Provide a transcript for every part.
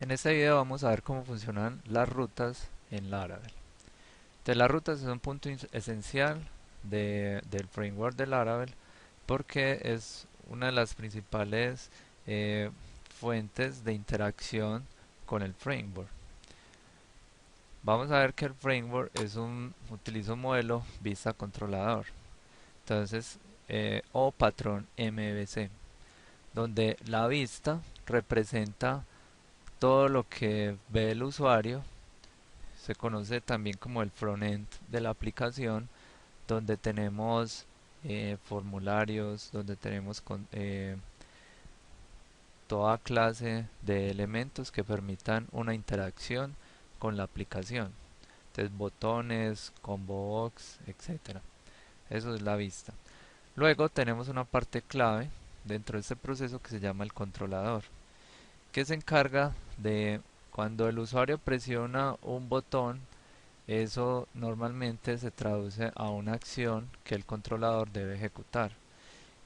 En este video vamos a ver cómo funcionan las rutas en Laravel. Entonces, las rutas es un punto esencial del framework de Laravel porque es una de las principales eh, fuentes de interacción con el framework. Vamos a ver que el framework utiliza un modelo vista controlador, entonces o patrón MVC, donde la vista representa todo lo que ve el usuario. Se conoce también como el frontend de la aplicación, donde tenemos formularios, donde tenemos toda clase de elementos que permitan una interacción con la aplicación. Entonces botones, combo box, etcétera. Eso es la vista. Luego tenemos una parte clave dentro de este proceso que se llama el controlador, que se encarga de cuando el usuario presiona un botón. Eso normalmente se traduce a una acción que el controlador debe ejecutar.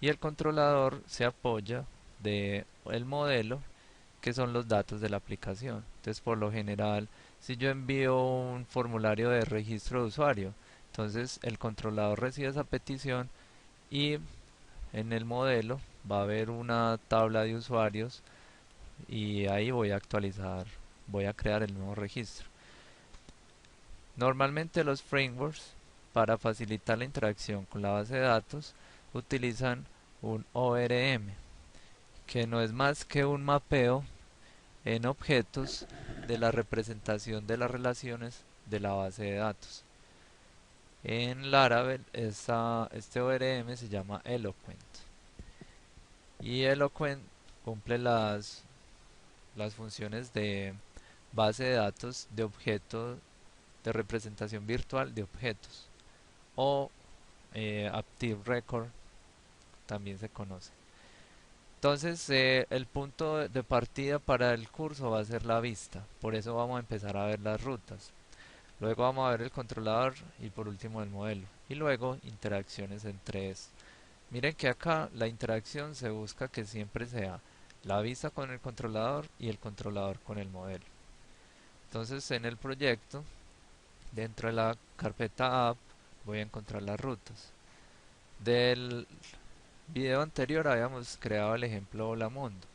Y el controlador se apoya de el modelo, que son los datos de la aplicación. Entonces, por lo general, si yo envío un formulario de registro de usuario, entonces el controlador recibe esa petición y en el modelo va a haber una tabla de usuarios y ahí voy a actualizar, voy a crear el nuevo registro. Normalmente los frameworks, para facilitar la interacción con la base de datos, utilizan un ORM, que no es más que un mapeo en objetos de la representación de las relaciones de la base de datos. En Laravel este ORM se llama Eloquent y Eloquent cumple las funciones de base de datos de objetos de representación virtual de objetos o Active Record también se conoce. Entonces, el punto de partida para el curso va a ser la vista, por eso vamos a empezar a ver las rutas. Luego vamos a ver el controlador y por último el modelo. Y luego interacciones entre estos. Miren que acá la interacción se busca que siempre sea la vista con el controlador y el controlador con el modelo. Entonces, en el proyecto, dentro de la carpeta app, voy a encontrar las rutas. Del video anterior habíamos creado el ejemplo Hola Mundo,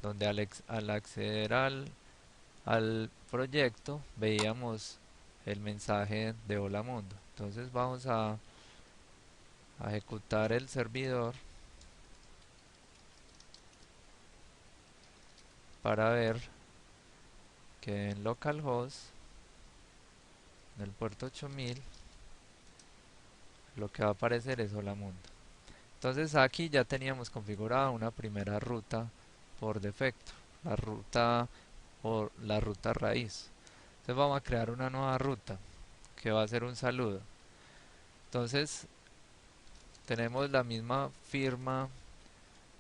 donde al acceder al proyecto veíamos el mensaje de Hola Mundo. Entonces vamos a ejecutar el servidor para ver que en localhost, en el puerto 8000, lo que va a aparecer es Hola Mundo. Entonces aquí ya teníamos configurada una primera ruta por defecto, la ruta o la ruta raíz. Entonces vamos a crear una nueva ruta que va a ser un saludo. Entonces tenemos la misma firma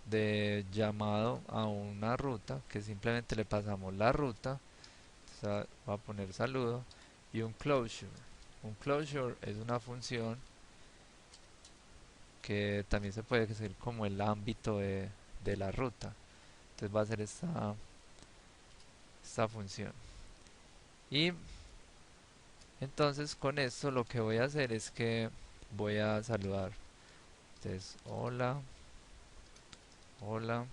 de llamado a una ruta que simplemente le pasamos la ruta. O sea, va a poner saludo y un closure. Un closure es una función que también se puede decir como el ámbito de la ruta. Entonces va a ser esta función. Y entonces con esto lo que voy a hacer es que voy a saludar. Entonces, hola, hola,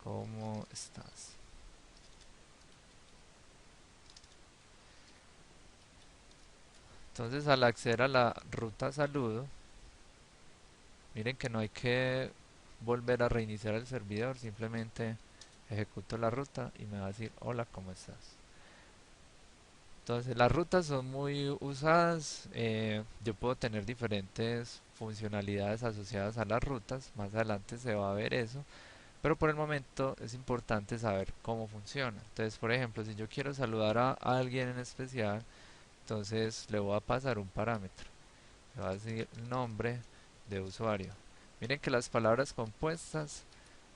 ¿cómo estás? Entonces al acceder a la ruta saludo, miren que no hay que volver a reiniciar el servidor, simplemente ejecuto la ruta y me va a decir hola, ¿cómo estás? Entonces las rutas son muy usadas, yo puedo tener diferentes funcionalidades asociadas a las rutas, más adelante se va a ver eso, pero por el momento es importante saber cómo funciona. Entonces, por ejemplo, si yo quiero saludar a alguien en especial, entonces le voy a pasar un parámetro, le voy a decir el nombre de usuario. Miren que las palabras compuestas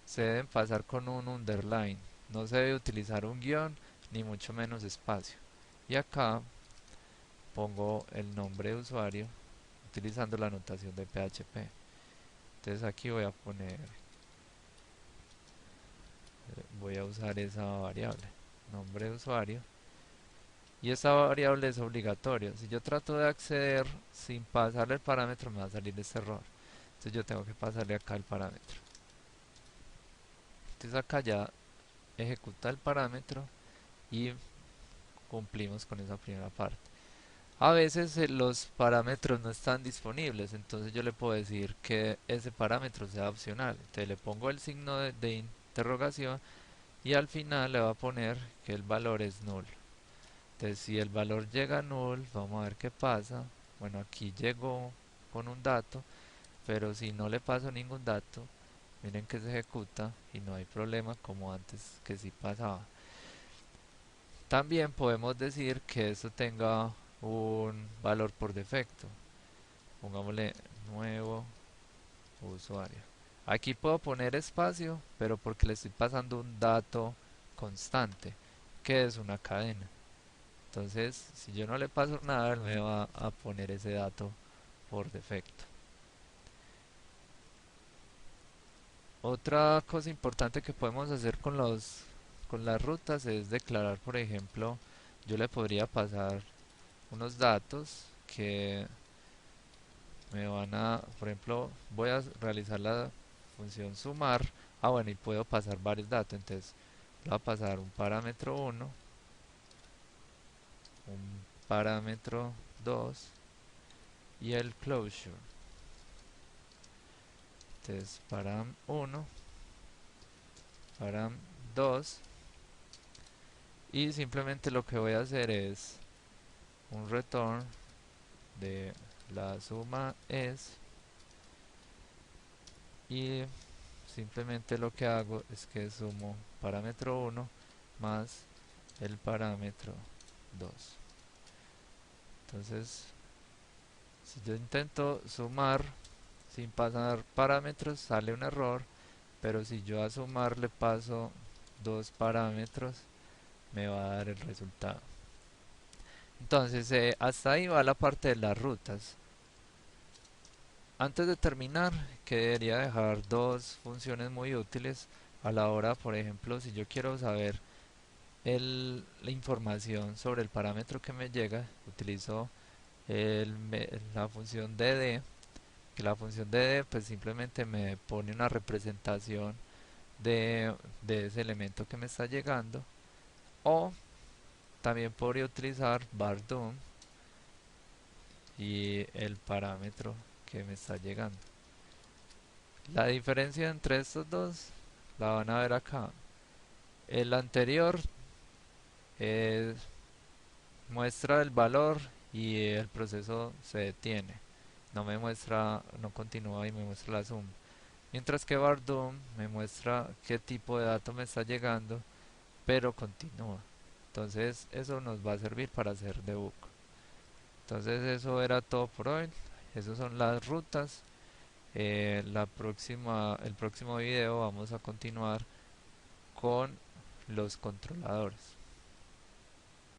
se deben pasar con un underline, no se debe utilizar un guión ni mucho menos espacio. Y acá pongo el nombre de usuario utilizando la notación de PHP. Entonces aquí voy a poner voy a usar esa variable, nombre de usuario, y esta variable es obligatoria. Si yo trato de acceder sin pasarle el parámetro, me va a salir este error. Entonces yo tengo que pasarle acá el parámetro. Entonces acá ya ejecuta el parámetro y cumplimos con esa primera parte. A veces los parámetros no están disponibles, entonces yo le puedo decir que ese parámetro sea opcional. Entonces le pongo el signo de interrogación y al final le va a poner que el valor es null. Entonces si el valor llega a null, vamos a ver qué pasa. Bueno, aquí llegó con un dato, pero si no le paso ningún dato, miren que se ejecuta y no hay problema como antes que sí pasaba. También podemos decir que esto tenga un valor por defecto. Pongámosle nuevo usuario. Aquí puedo poner espacio, pero porque le estoy pasando un dato constante, que es una cadena. Entonces, si yo no le paso nada, él me va a poner ese dato por defecto. Otra cosa importante que podemos hacer con las rutas es declarar, por ejemplo, yo le podría pasar unos datos que me van a, por ejemplo, voy a realizar la función sumar. Ah, bueno, y puedo pasar varios datos. Entonces, le voy a pasar un parámetro 1, un parámetro 2 y el closure. Entonces, param 1, param 2 y simplemente lo que voy a hacer es un return de la suma es y simplemente lo que hago es que sumo parámetro 1 más el parámetro 2. Entonces, si yo intento sumar sin pasar parámetros, sale un error, pero si yo a sumar le paso dos parámetros, me va a dar el resultado. Entonces, hasta ahí va la parte de las rutas. Antes de terminar, quería dejar dos funciones muy útiles a la hora, por ejemplo, si yo quiero saber la información sobre el parámetro que me llega, utilizo la función dd, que la función dd pues simplemente me pone una representación de ese elemento que me está llegando, o también podría utilizar var_dum y el parámetro que me está llegando. La diferencia entre estos dos la van a ver acá. El anterior muestra el valor y el proceso se detiene. No me muestra, no continúa y me muestra la suma. Mientras que var_dum me muestra qué tipo de dato me está llegando, pero continúa. Entonces eso nos va a servir para hacer debug. Entonces eso era todo por hoy. Esas son las rutas. El próximo video vamos a continuar con los controladores.